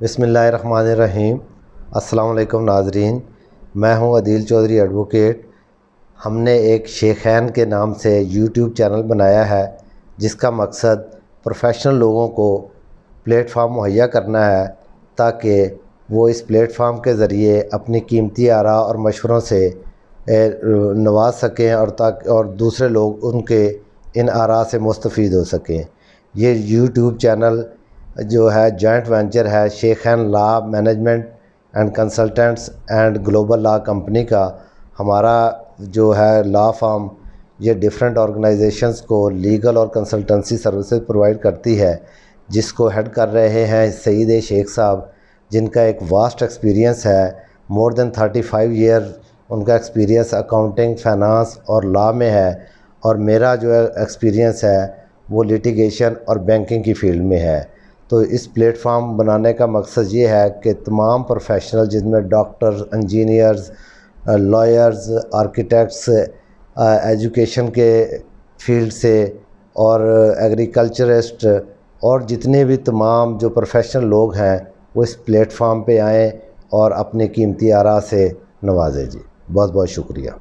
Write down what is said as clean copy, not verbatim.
بسم اللہ الرحمن الرحیم۔ السلام علیکم ناظرین، میں ہوں عدیل چودھری ایڈوکیٹ۔ ہم نے ایک شیخین کے نام سے یوٹیوب چینل بنایا ہے جس کا مقصد پروفیشنل لوگوں کو پلیٹ فارم مہیا کرنا ہے تاکہ وہ اس پلیٹ فارم کے ذریعے اپنی قیمتی آراء اور مشوروں سے نواز سکیں اور دوسرے لوگ ان آراء سے مستفید ہو سکیں۔ یہ یوٹیوب چینل جو ہے جوائنٹ وینچر ہے Sheikhain law management and consultants and global law company کا۔ ہمارا جو ہے لا فارم یہ ڈیفرنٹ آرگنائزیشنز کو لیگل اور کنسلٹنسی سروسز پرووائڈ کرتی ہے، جس کو ہیڈ کر رہے ہیں سعید شیخ صاحب، جن کا ایک واسٹ ایکسپیرینس ہے۔ مور دین 35 ایئر ان کا ایکسپیرینس اکاؤنٹنگ، فائنانس اور لا میں ہے، اور میرا جو ایکسپیرینس ہے وہ لیٹیگیشن اور بینکنگ کی فیلڈ میں ہے۔ تو اس پلیٹ فارم بنانے کا مقصد یہ ہے کہ تمام پروفیشنل، جن میں doctors, engineers, lawyers, architects, education کے فیلڈ سے اور ایگریکلچرسٹ اور جتنے بھی تمام جو پروفیشنل لوگ ہیں وہ اس پلیٹ فارم پہ آئیں اور اپنی قیمتی آراء سے نوازیں۔ جی بہت بہت شکریہ۔